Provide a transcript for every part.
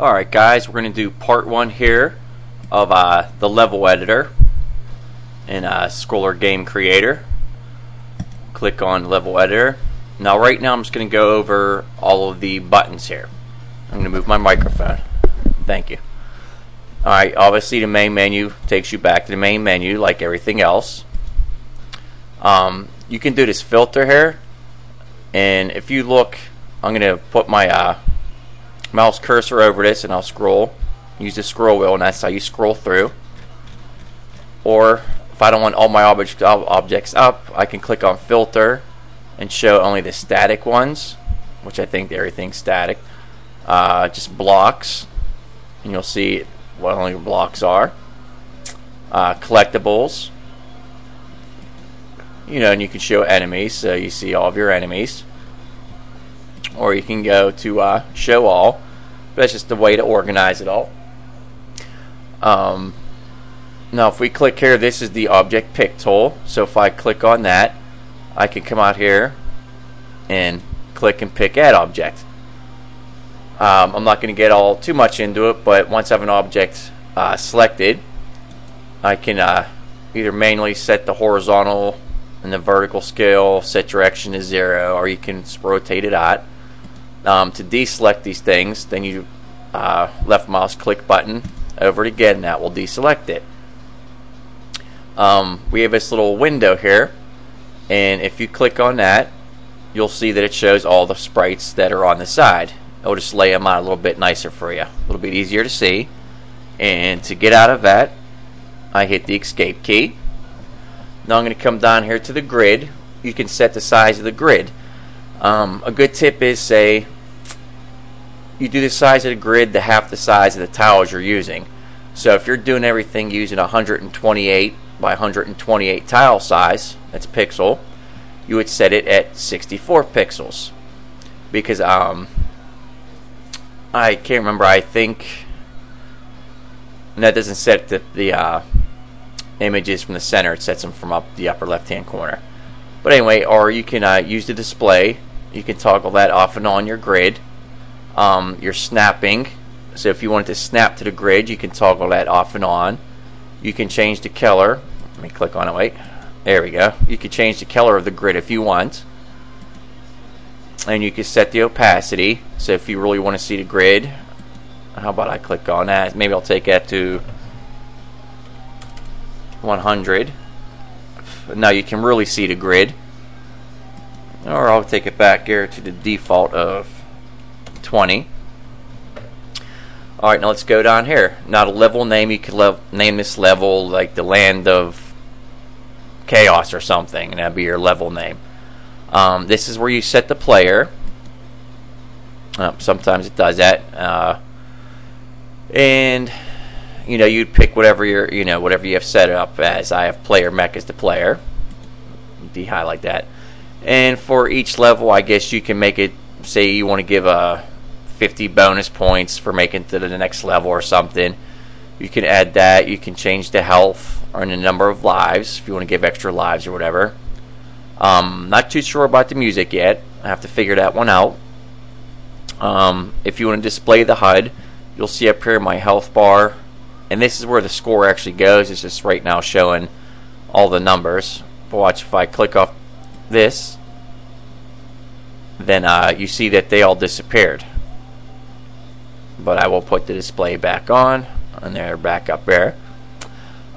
Alright guys, we're going to do part 1 here of the level editor in Scroller Game Creator. Click on level editor. Now right now I'm just going to go over all of the buttons here. I'm going to move my microphone. Thank you. Alright, obviously the main menu takes you back to the main menu like everything else. You can do this filter here, and if you look, I'm going to put my mouse cursor over this and I'll scroll. Use the scroll wheel, and that's how you scroll through. Or if I don't want all my objects up, I can click on filter and show only the static ones, which I think everything's static. Just blocks, and you'll see what only blocks are. Collectibles, and you can show enemies, so you see all of your enemies. Or you can go to show all. That's just the way to organize it all. Now if we click here, this is the object pick tool. So if I click on that, I can come out here and click and pick add object. I'm not going to get all too much into it, but once I have an object selected, I can either manually set the horizontal and the vertical scale, set direction to 0, or you can rotate it out. To deselect these things, then you left mouse click button over it again, and that will deselect it. We have this little window here, and if you click on that, you'll see that it shows all the sprites that are on the side. It'll just lay them out a little bit nicer for you, a little bit easier to see. And to get out of that, I hit the escape key. Now I'm going to come down here to the grid. You can set the size of the grid. A good tip is, say you do the size of the grid to half the size of the tiles you're using. So if you're doing everything using 128 by 128 tile size, that's pixel, you would set it at 64 pixels. Because I can't remember, I think, and that doesn't set the images from the center, it sets them from up the upper left hand corner. But anyway, or you can use the display. You can toggle that off and on your grid. Your snapping, so if you wanted to snap to the grid, you can toggle that off and on. You can change the color. Let me click on it, wait. There we go. You can change the color of the grid if you want. And you can set the opacity, so if you really want to see the grid, how about I click on that? Maybe I'll take that to 100. Now you can really see the grid. Or I'll take it back here to the default of 20. Alright, now let's go down here. Now the level name, you can name this level like the Land of Chaos or something, and that'd be your level name. This is where you set the player. Sometimes it does that. And you'd pick whatever whatever you have set it up as. I have player mech as the player. De-highlight that. And for each level, I guess you can make it, say you want to give 50 bonus points for making to the next level or something. You can add that. You can change the health or the number of lives if you want to give extra lives or whatever. Not too sure about the music yet. I have to figure that one out. If you want to display the HUD, you'll see up here my health bar, and this is where the score actually goes. It's just right now showing all the numbers. But watch, if I click off this, then you see that they all disappeared. But I will put the display back on, and they're back up there.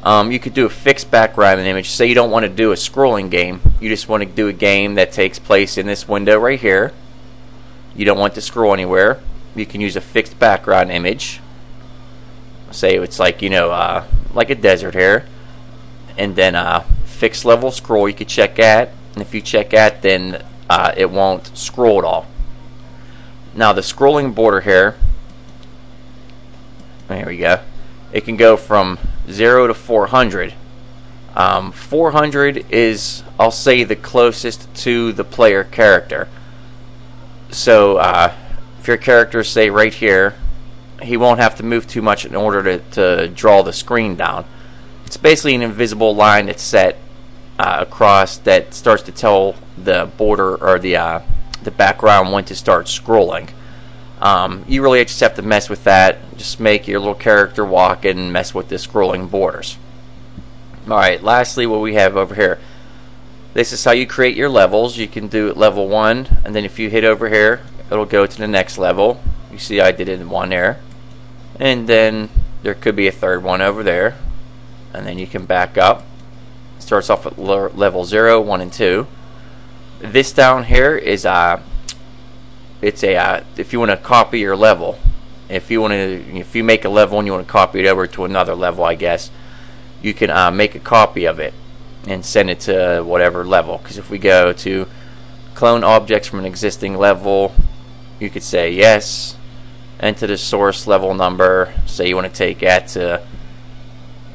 You could do a fixed background image. Say you don't want to do a scrolling game. You just want to do a game that takes place in this window right here. You don't want to scroll anywhere. You can use a fixed background image. Say it's like, like a desert here. And then fixed level scroll you could check at. And if you check at, then it won't scroll at all. Now the scrolling border here, there we go. It can go from 0 to 400. 400 is, I'll say, the closest to the player character. So if your character, say right here, he won't have to move too much in order to draw the screen down. It's basically an invisible line that's set across that starts to tell the border or the background when to start scrolling. You really just have to mess with that. Just make your little character walk and mess with the scrolling borders. Alright, lastly, what we have over here. This is how you create your levels. You can do it level 1, and then if you hit over here, it'll go to the next level. You see I did it in one there. And then there could be a third one over there. And then you can back up. It starts off at level 0, 1, and 2. This down here is if you want to copy your level. If you make a level and you want to copy it over to another level, I guess, you can make a copy of it and send it to whatever level. Because if we go to clone objects from an existing level, you could say yes, enter the source level number. Say you want to take that to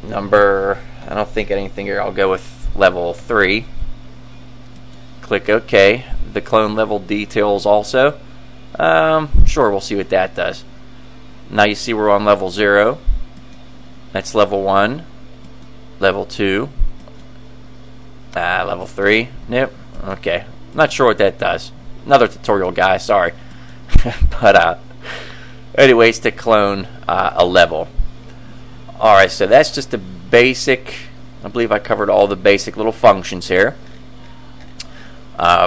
number, I don't think anything here, I'll go with level 3. Click OK. The clone level details also. Sure, we'll see what that does. Now you see we're on level 0. That's level 1. Level 2. Level 3. Nope. Okay. Not sure what that does. Another tutorial, guys. Sorry. But anyways, to clone a level. Alright, so that's just the basic. I believe I covered all the basic little functions here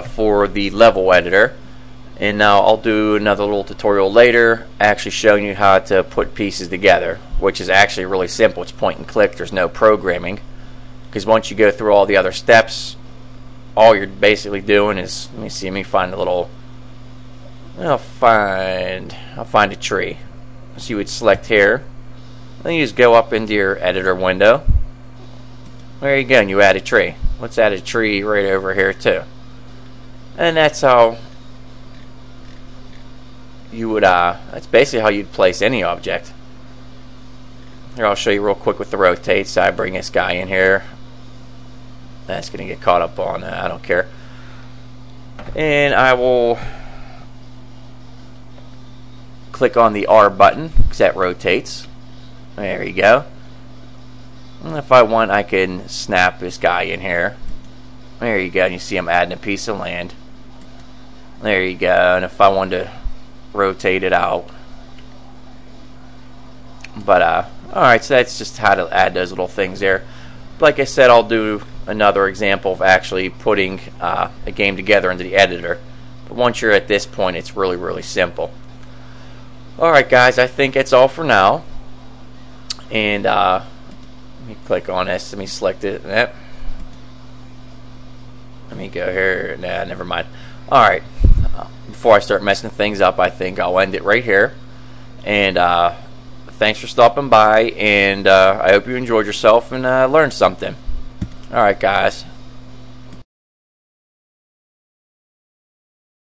for the level editor. And now I'll do another little tutorial later actually showing you how to put pieces together, which is actually really simple. It's point and click. There's no programming, because once you go through all the other steps, all you're basically doing is, let me find a little, I'll find a tree. So you would select here, then you just go up into your editor window. There you go, and you add a tree. Let's add a tree right over here too. And that's how you would that's basically how you'd place any object. Here, I'll show you real quick with the rotate. So I bring this guy in here. That's gonna get caught up on I don't care. And I will click on the R button because that rotates. There you go. And if I want, I can snap this guy in here. There you go, and you see I'm adding a piece of land. There you go, and if I wanted to rotate it out. But alright, so that's just how to add those little things there. Like I said, I'll do another example of actually putting a game together into the editor. But once you're at this point, it's really, really simple. Alright guys, I think that's all for now. And let me click on this. Let me select it. Yep. Let me go here. Nah, never mind. Alright. Before I start messing things up, I think I'll end it right here. And thanks for stopping by. And I hope you enjoyed yourself and learned something. Alright guys.